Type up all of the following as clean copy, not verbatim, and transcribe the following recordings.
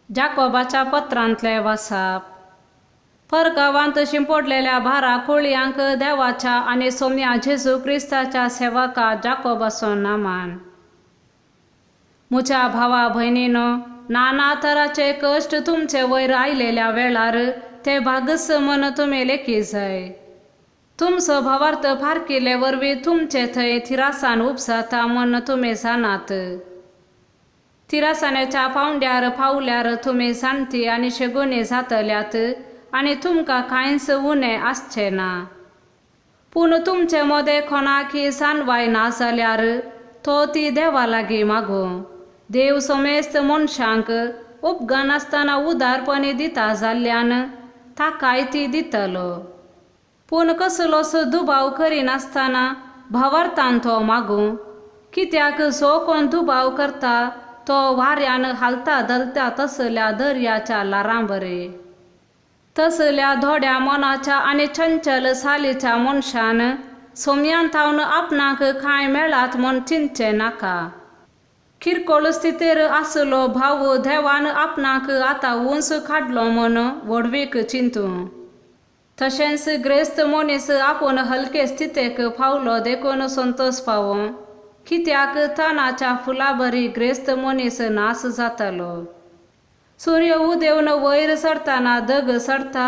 जाकोबाच्या पत्रांतले वासाप परगावांत शिंपडलेल्या भारा कोळयांक देवाच्या आनी सोम्या जेजू क्रिस्ताच्या सेवका जाकोबाचो नामान. मुच्या भावा भयणीनो, नाना तराचे कष्ट तुमचे वयर आयलेल्या वेळार ते भागस म्हण तुमी लेखी जाय. तुमचो भावार्थ फारकिले वरवीं तुमचे थंय थिरासान उपसाता म्हण तुमी जाणात. थिरासानेच्या पावंड्यार पावल्यार तुमी जाणटी आनी शेगोनी जातल्यात आनी तुमकां कांयच उणें आसचें ना. पूण तुमचे मोदे कोणाकी सांडवाय ना जाल्यार तो ती देवा लागीं मागूं. देव सोमेस्त मनशांक उपगन आसतना उदारपणी दिता जाल्ल्यान ताकाय ती दितलो. पूण कसलोच दुबाव करिनासतना भावार्थान तो मागूं, कित्याक जो कोण दुबाव करता तो वाऱ्यान हालता धलता तसल्या दर्याच्या लारांबरे. तसल्या धोड्या मनाच्या आनी चंचल सालीच्या मनशान सोम्यान थावन आपणाक कांय मेळात म्हूण चिंतचें नाका. किरकोळ स्थितीर आसलो भाव देवान आपणाक आतां उंच काडलो म्हूण व्हडवीक चिंतूं. तशेंच ग्रेस्त मनीस आपूण हलके स्थितीक पावलो देखून संतोश पावों, कित्याक तनाच्या फुला बरी ग्रेस्त मनीस नास जातलो. सूर्य उदेवन वयर सरतना दग सरता,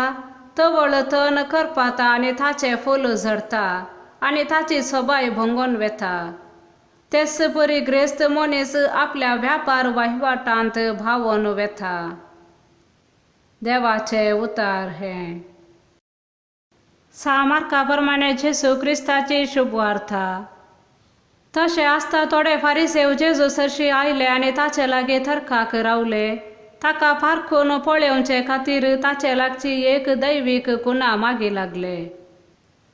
तवळ तन करपाता आनी ताचे फूल झडटा आनी ताची सोबाय भोंगोन वेता. तेच परी ग्रेस्त मनीस आपल्या व्यापार वहिवाटांत भावोन वेता. देवाचे उतार हे. सामार्का प्रमाणे जेजू क्रिस्ताची शुभवार्ता. तशें आसता थोडे फारिसेव जेजू सरशी आयले आनी ताचे लागीं थरकाक रावले. ताका पारखून पळोवचे खातीर ताचे लागची एक दैवीक खुणा मागी लागले.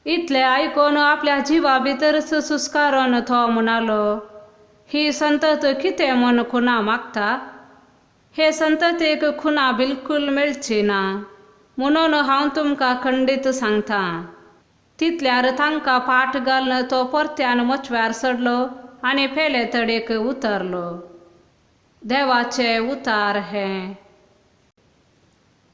इतले आयकून आपल्या जिवा भितरच सुस्कारून तो म्हणालो, ही संतत कितें म्हूण खुणा मागता? हे संततीक खुणा बिलकूल मेळची ना म्हणून हांव तुमकां खंडीत सांगतां. तितल्यार तांकां पाट घालन तो परत्यान मचव्यार चडलो आनी पेले तडेक उतरलो. देवाचे उतार हे.